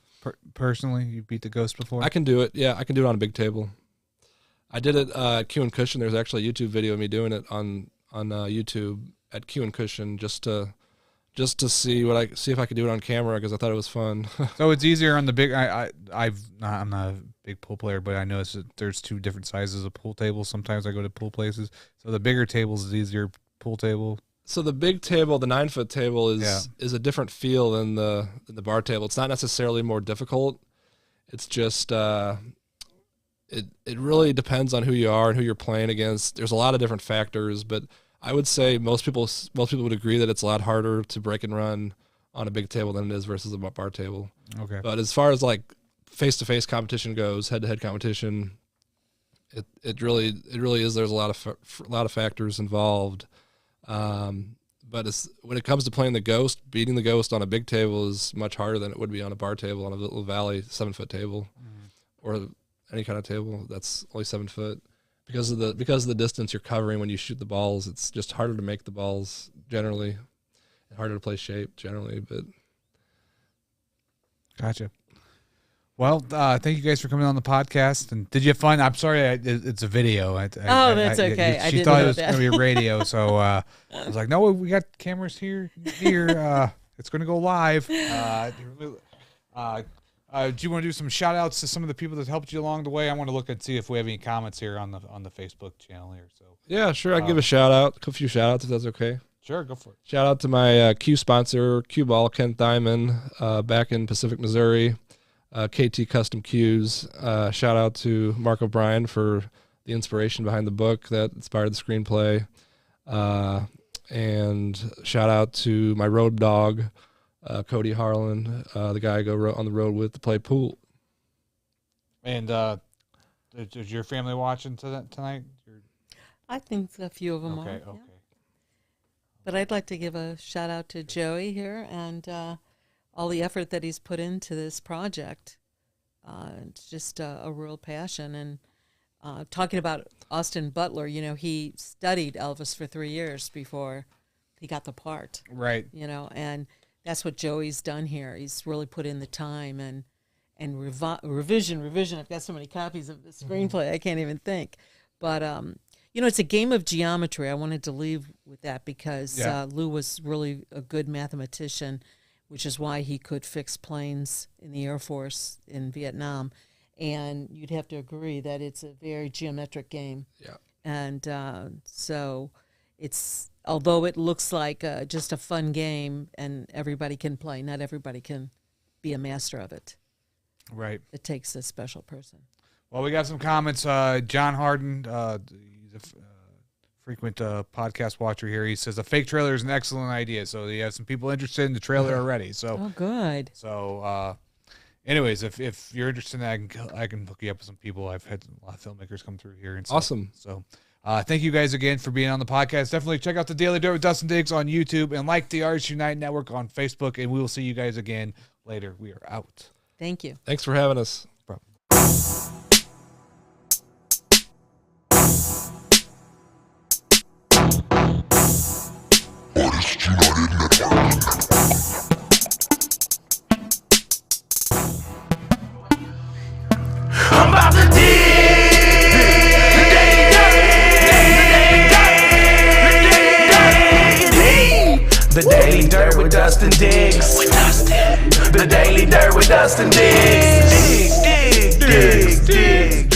Speaker 2: Personally, you beat the ghost before?
Speaker 3: I can do it. Yeah, I can do it on a big table. I did it at Q and Cushion. There's actually a YouTube video of me doing it on YouTube at Q and Cushion just to see if I could do it on camera because I thought it was fun.
Speaker 2: So it's easier on the big. I'm not a big pool player, but I noticed that there's 2 different sizes of pool tables. Sometimes I go to pool places, so the bigger tables is easier pool table.
Speaker 3: So the big table, the 9-foot table, is a different feel than the bar table. It's not necessarily more difficult. It's just it really depends on who you are and who you're playing against. There's a lot of different factors, but I would say most people would agree that it's a lot harder to break and run on a big table than it is versus a bar table. Okay. But as far as like face-to-face competition goes, head-to-head competition, it really is. There's a lot of factors involved. But when it comes to playing the ghost, beating the ghost on a big table is much harder than it would be on a bar table, on a little valley 7-foot table, or any kind of table that's only 7 foot. Because of the distance you're covering when you shoot the balls, it's just harder to make the balls generally, and harder to play shape generally. But
Speaker 2: gotcha. Well, thank you guys for coming on the podcast. And did you have fun? I'm sorry, it's a video.
Speaker 4: That's okay.
Speaker 2: She thought it was going to be a radio, so I was like, no, we got cameras here. It's going to go live. Do you want to do some shout outs to some of the people that helped you along the way? I want to look and see if we have any comments here on the Facebook channel here. So
Speaker 3: yeah, sure. I'll give a shout out, a few shout outs if that's okay.
Speaker 2: Sure, go for it.
Speaker 3: Shout out to my Q sponsor, Q Ball, Ken Thyman, back in Pacific, Missouri. KT Custom Cues. Shout out to Mark O'Brien for the inspiration behind the book that inspired the screenplay. And shout out to my road dog, Cody Harlan, the guy I go on the road with to play pool.
Speaker 2: And is your family watching tonight?
Speaker 4: I think a few of them are.
Speaker 2: Okay.
Speaker 4: Yeah. But I'd like to give a shout out to Joey here and all the effort that he's put into this project. It's just a real passion. And talking about Austin Butler, he studied Elvis for 3 years before he got the part.
Speaker 2: Right.
Speaker 4: And that's what Joey's done here. He's really put in the time and revision. I've got so many copies of the screenplay, I can't even think. But, it's a game of geometry. I wanted to leave with that because Lou was really a good mathematician, which is why he could fix planes in the Air Force in Vietnam. And you'd have to agree that it's a very geometric game.
Speaker 3: Yeah.
Speaker 4: And so it's, although it looks like just a fun game and everybody can play, not everybody can be a master of it.
Speaker 2: Right.
Speaker 4: It takes a special person.
Speaker 2: Well, we got some comments. John Harden, he's a frequent podcast watcher here. He says a fake trailer is an excellent idea. So you have some people interested in the trailer already. So
Speaker 4: good.
Speaker 2: So, anyways, if you're interested in that, I can hook you up with some people. I've had a lot of filmmakers come through here. And stuff.
Speaker 3: Awesome.
Speaker 2: So, thank you guys again for being on the podcast. Definitely check out the Daily Dirt with Dustin Diggs on YouTube and like the Artists United Network on Facebook. And we will see you guys again later. We are out.
Speaker 4: Thank you.
Speaker 3: Thanks for having us.
Speaker 1: Dustin Diggs. The Daily Dirt with Dustin Diggs. Dig, dig, dig, dig.